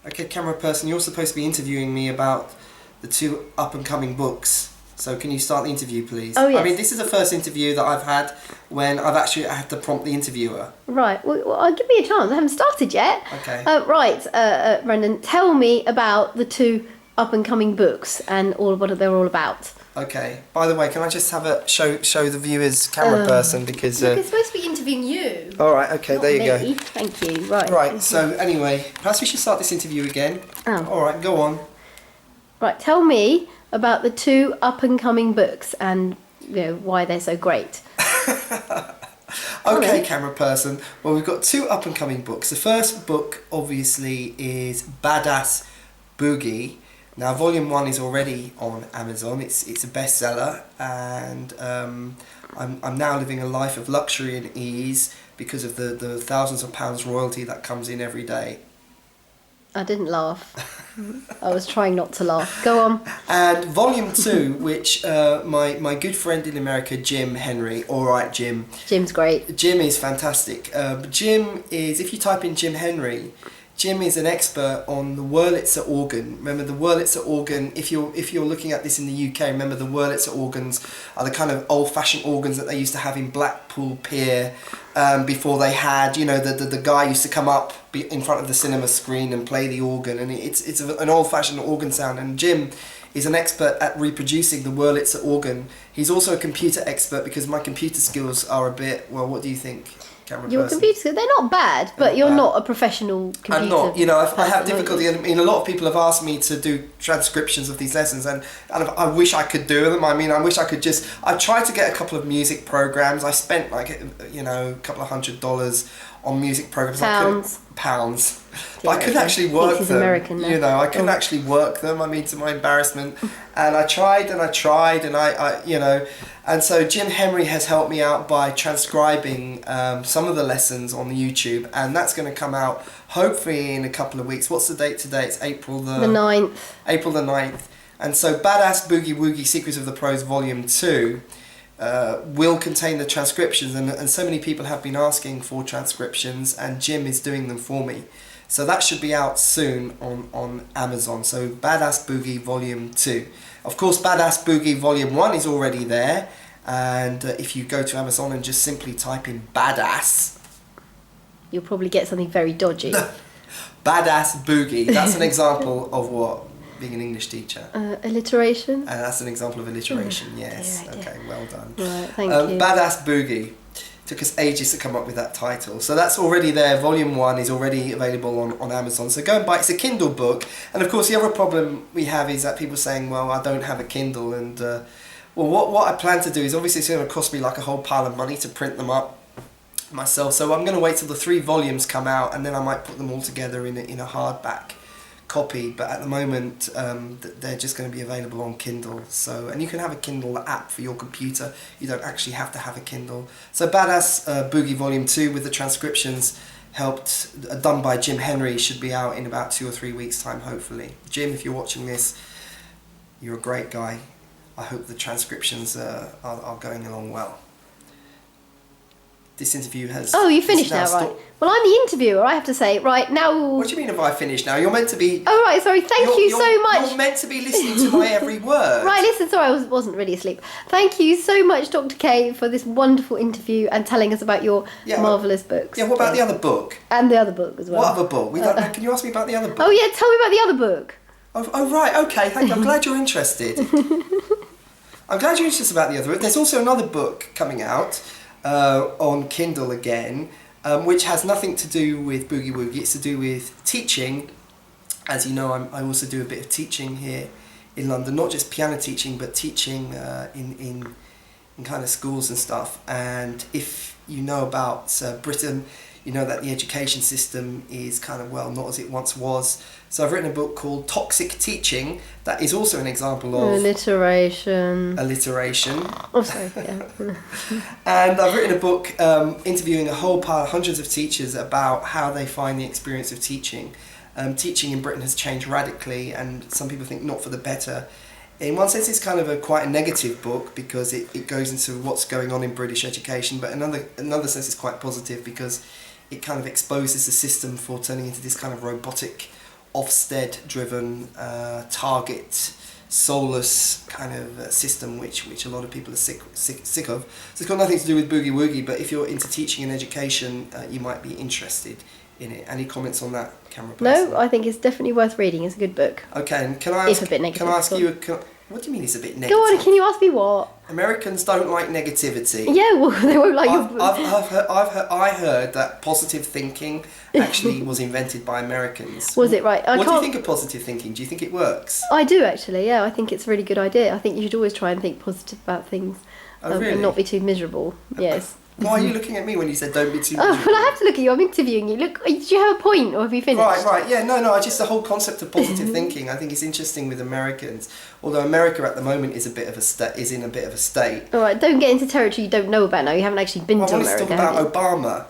Okay, camera person, you're supposed to be interviewing me about the two up-and-coming books. So can you start the interview, please? Oh, yes. I mean, this is the first interview that I've had when I've actually had to prompt the interviewer. Right. Well, give me a chance. I haven't started yet. Okay. Right, Brendan, tell me about the two up-and-coming books and what they're all about. Okay. By the way, can I just have a show the viewers, camera person, because... Look, it's supposed to be interviewing you. All right, okay, Not there you me. go. Thank you. Right. Right, so anyway, perhaps we should start this interview again. Oh. All right, go on. Right, tell me about the two up-and-coming books and why they're so great. Okay, camera person. Well, we've got two up-and-coming books. The first book, obviously, is Badass Boogie. Now, Volume 1 is already on Amazon. It's a bestseller, and I'm now living a life of luxury and ease because of the thousands of pounds royalty that comes in every day. I didn't laugh. I was trying not to laugh. Go on. And Volume 2, which my good friend in America, Jim Henry, all right, Jim. Jim's great. Jim is fantastic. Jim is, if you type in Jim Henry, Jim is an expert on the Wurlitzer organ. Remember the Wurlitzer organ, if you're looking at this in the UK, remember the Wurlitzer organs are the kind of old-fashioned organs that they used to have in Blackpool Pier before they had, the guy used to come up in front of the cinema screen and play the organ, and it's an old-fashioned organ sound, and Jim is an expert at reproducing the Wurlitzer organ. He's also a computer expert because my computer skills are a bit, well, what do you think? Your computer skills, they're not bad, but you're not a professional computer. I'm not, I have difficulty. I mean, a lot of people have asked me to do transcriptions of these lessons, and I wish I could do them. I mean, I wish I could I tried to get a couple of music programs. I spent a couple of $100 on music programs. Pounds. But I couldn't actually work them. American now. I couldn't actually work them. I mean, to my embarrassment. And I tried, and and so Jim Henry has helped me out by transcribing some of the lessons on the YouTube, and that's going to come out hopefully in a couple of weeks. What's the date today? It's April the 9th. April the 9th. And so Badass Boogie-woogie Secrets of the Pros Volume 2 will contain the transcriptions, and so many people have been asking for transcriptions, and Jim is doing them for me. So that should be out soon on Amazon. So Badass Boogie Volume 2. Of course, Badass Boogie Volume 1 is already there, and if you go to Amazon and just simply type in Badass, you'll probably get something very dodgy. Badass Boogie, that's an example of what? Being an English teacher. Alliteration. And that's an example of alliteration, yes. Dear. Okay, well done. Right, thank you. Badass Boogie. Took us ages to come up with that title. So that's already there. Volume 1 is already available on Amazon. So go and buy it. It's a Kindle book. And of course, the other problem we have is that people saying, well, I don't have a Kindle. And what I plan to do is obviously it's going to cost me like a whole pile of money to print them up myself. So I'm going to wait till the 3 volumes come out, and then I might put them all together in a hardback copy, but at the moment they're just going to be available on Kindle. So, and you can have a Kindle app for your computer. You don't actually have to have a Kindle. So Badass Boogie Volume 2 with the transcriptions done by Jim Henry should be out in about 2 or 3 weeks time, hopefully. Jim, if you're watching this, you're a great guy. I hope the transcriptions are going along well. This interview has... Oh, you finished now, right? Well, I'm the interviewer, I have to say. Right, now... What do you mean if I finished now? You're meant to be... Oh, right, sorry, thank you so much. You're meant to be listening to my every word. Right, listen, sorry, I wasn't really asleep. Thank you so much, Dr. K, for this wonderful interview and telling us about your marvellous books. Yeah, what about the other book? And the other book as well. What other book? Can you ask me about the other book? Oh, yeah, tell me about the other book. Oh right, okay, thank you. I'm glad you're interested. I'm glad you're interested about the other book. There's also another book coming out on Kindle again, which has nothing to do with Boogie-woogie. It's to do with teaching. As you know, I also do a bit of teaching here in London, not just piano teaching, but teaching in kind of schools and stuff. And if you know about Britain, you know that the education system is kind of, well, not as it once was. So I've written a book called Toxic Teaching that is also an example of... Alliteration. Oh, sorry, yeah. And I've written a book interviewing a whole pile, hundreds of teachers about how they find the experience of teaching. Teaching in Britain has changed radically, and some people think not for the better. In one sense, it's kind of quite a negative book because it goes into what's going on in British education, but in another sense it's quite positive because it kind of exposes the system for turning into this kind of robotic Ofsted-driven, target, soulless kind of system, which a lot of people are sick of. So it's got nothing to do with Boogie-woogie, but if you're into teaching and education, you might be interested in it. Any comments on that, camera person? No, I think it's definitely worth reading. It's a good book. Okay, and can I ask, It's a bit negative, can I ask go you on. what do you mean it's a bit negative? Go on, can you ask me what? Americans don't like negativity. Yeah, well, they won't like your... I heard that positive thinking actually was invented by Americans. Was it right? What do you think of positive thinking? Do you think it works? I do actually, yeah. I think it's a really good idea. I think you should always try and think positive about things Really? and not be too miserable. Yes. Why are you looking at me when you said don't be too Oh, miserable? well, I have to look at you. I'm interviewing you. Look, do you have a point or have you finished? Right, yeah, no, just the whole concept of positive thinking. I think it's interesting with Americans. Although America at the moment is in a bit of a state. All right, don't get into territory you don't know about now. You haven't actually been to I wanted to America. talk about Obama.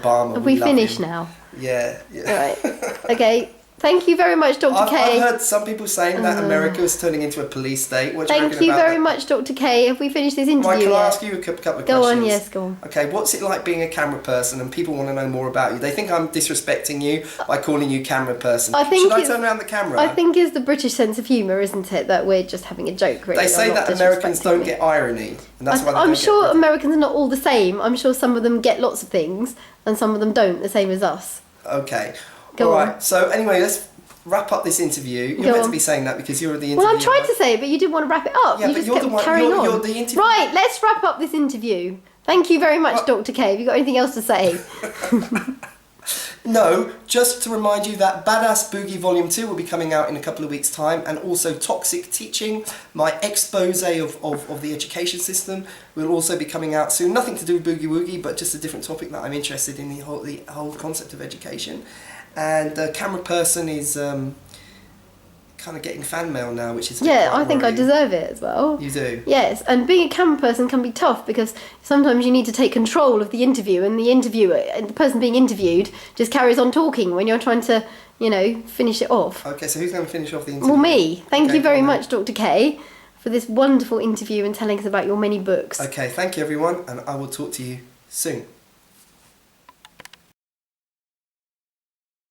Obama. Have we love finished him. now? Yeah. All right. Okay. Thank you very much, Dr. I've K. heard some people saying that America is turning into a police state. What do you Thank reckon you about very that? much, Dr. K. Have we finished this interview Right, can I yet? ask you a couple of questions? Go on, yes, go on. Okay, what's it like being a camera person and people want to know more about you? They think I'm disrespecting you by calling you camera person. Should I turn around the camera? I think it's the British sense of humour, isn't it? That we're just having a joke, really. They say I'm not that Americans disrespecting don't you. get irony. And that's why they I'm don't sure get Americans are not all the same. I'm sure some of them get lots of things and some of them don't, the same as us. Okay. Go All on. right. So anyway, let's wrap up this interview. You're Go meant to on. be saying that because you're the interviewer. Well, I tried to say it, but you didn't want to wrap it up. Yeah, you but just you're kept the one- carrying you're- on. you're the interviewer. Right, let's wrap up this interview. Thank you very much, Dr. K. Have you got anything else to say? No, just to remind you that Badass Boogie Volume 2 will be coming out in a couple of weeks' time, and also Toxic Teaching, my expose of the education system, will also be coming out soon. Nothing to do with Boogie-woogie, but just a different topic that I'm interested in, the whole concept of education. And Camera Person is kind of getting fan mail now, which is Yeah, quite I think I worrying. deserve it as well. You do? Yes, and being a camera person can be tough because sometimes you need to take control of the interview, and the interviewer, the person being interviewed, just carries on talking when you're trying to, finish it off. Okay, so who's going to finish off the interview? Well, me. Thank Okay, you very go on much, Dr. K, for this wonderful interview and telling us about your many books. then. Okay, thank you everyone, and I will talk to you soon.